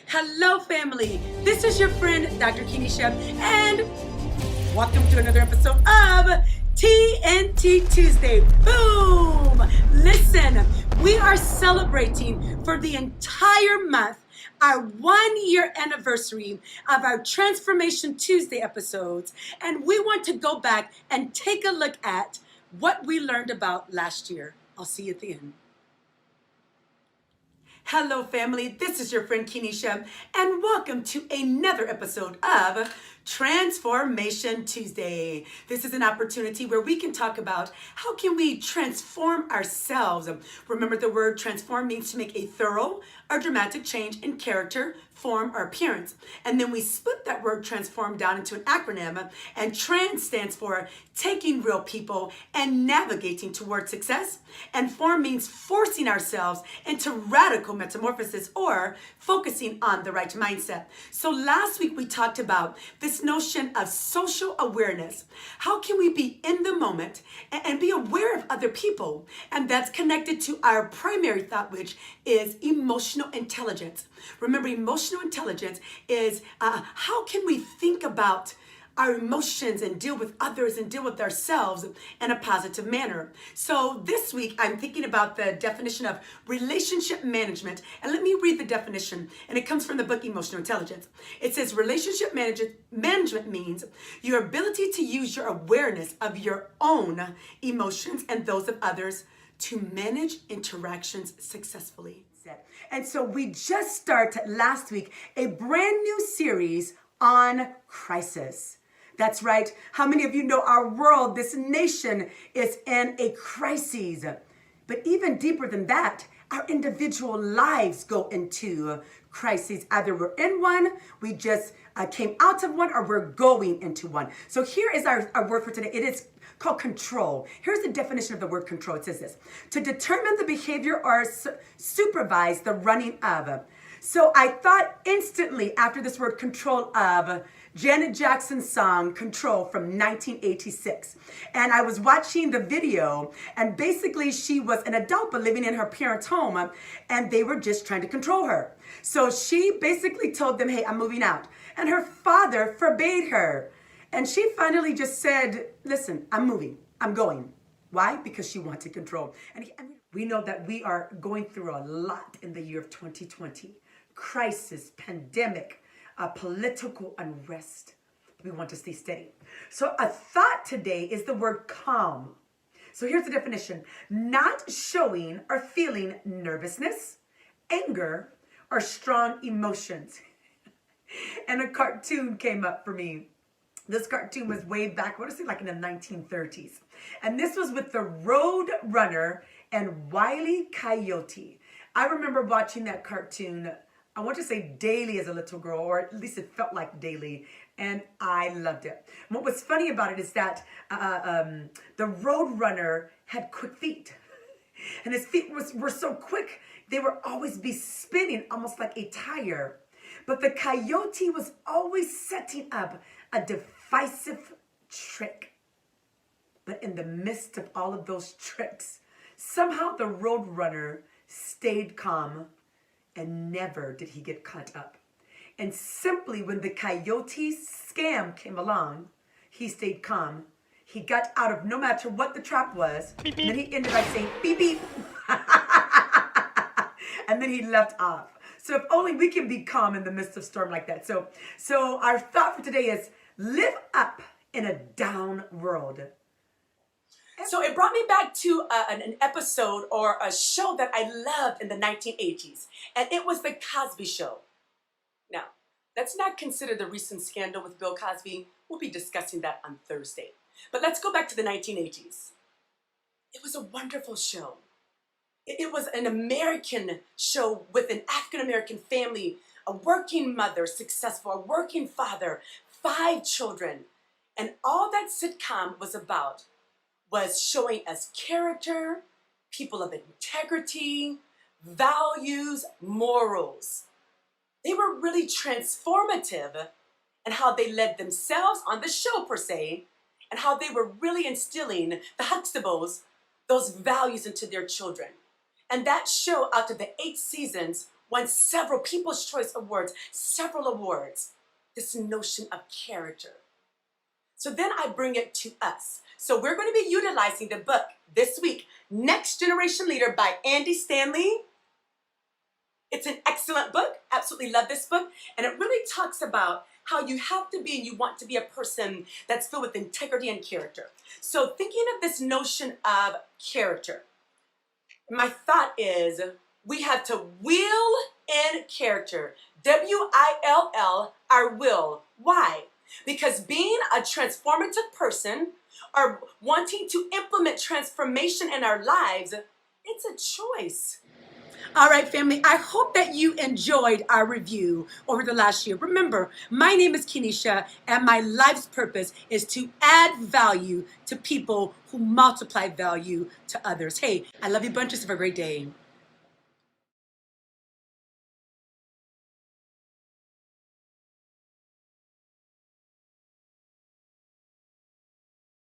Hello, family. This is your friend, Dr. Kenisha, and welcome to another episode of TNT Tuesday. Boom! Listen, we are celebrating for the entire month our 1-year anniversary of our Transformation Tuesday episodes, and we want to go back and take a look at what we learned about last year. I'll see you at the end. Hello, family. This is your friend Kenisha, and welcome to another episode of Transformation Tuesday. This is an opportunity where we can talk about how can we transform ourselves. Remember, the word transform means to make a thorough or dramatic change in character, form, or appearance. And then we split that word transform down into an acronym, and trans stands for taking real people and navigating toward success. And form means forcing ourselves into radical metamorphosis or focusing on the right mindset. So last week we talked about this notion of social awareness. How can we be in the moment and be aware of other people? And that's connected to our primary thought, which is emotional intelligence. Remember, emotional intelligence is how can we think about our emotions and deal with others and deal with ourselves in a positive manner. So this week, I'm thinking about the definition of relationship management. And let me read the definition. And it comes from the book Emotional Intelligence. It says relationship management means your ability to use your awareness of your own emotions and those of others to manage interactions successfully. And so we just started last week a brand new series on crisis. That's right. How many of you know our world, this nation, is in a crisis? But even deeper than that, our individual lives go into crises. Either we're in one, we just came out of one, or we're going into one. So here is our word for today. It is called control. Here's the definition of the word control. It says this: to determine the behavior or supervise the running of. So I thought instantly after this word control of Janet Jackson's song Control from 1986. And I was watching the video, and basically she was an adult but living in her parents' home, and they were just trying to control her. So she basically told them, hey, I'm moving out. And her father forbade her. And she finally just said, listen, I'm moving. I'm going. Why? Because she wanted control. And we know that we are going through a lot in the year of 2020. Crisis, pandemic, political unrest. We want to stay steady. So a thought today is the word calm. So here's the definition: not showing or feeling nervousness, anger, or strong emotions. And a cartoon came up for me. This cartoon was way back, what is it, like in the 1930s. And this was with the Road Runner and Wile E. Coyote. I remember watching that cartoon, I want to say daily as a little girl, or at least it felt like daily, and I loved it. What was funny about it is that the Road Runner had quick feet, and his feet were so quick, they would always be spinning almost like a tire. But the coyote was always setting up a divisive trick. But in the midst of all of those tricks, somehow the Road Runner stayed calm, and never did he get caught up. And simply when the coyote scam came along, he stayed calm. He got out of no matter what the trap was. Beep, beep. And then he ended by saying, beep, beep. And then he left off. So if only we can be calm in the midst of storm like that. So our thought for today is live up in a down world. So it brought me back to an episode or a show that I loved in the 1980s, and it was The Cosby Show. Now, let's not consider the recent scandal with Bill Cosby. We'll be discussing that on Thursday. But let's go back to the 1980s. It was a wonderful show. It was an American show with an African-American family, a working mother, successful, a working father, 5 children. And all that sitcom was about was showing us character, people of integrity, values, morals. They were really transformative in how they led themselves on the show per se, and how they were really instilling the Huxtables, those values into their children. And that show, out of the 8 seasons, won several People's Choice Awards, several awards. This notion of character. So then I bring it to us. So we're going to be utilizing the book this week, Next Generation Leader by Andy Stanley. It's an excellent book. Absolutely love this book. And it really talks about how you have to be and you want to be a person that's filled with integrity and character. So thinking of this notion of character, my thought is we have to will in character. W-I-L-L, our will. Why? Because being a transformative person or wanting to implement transformation in our lives, it's a choice. All right, family, I hope that you enjoyed our review over the last year. Remember, my name is Kenesha, and my life's purpose is to add value to people who multiply value to others. Hey, I love you bunches. Have a great day.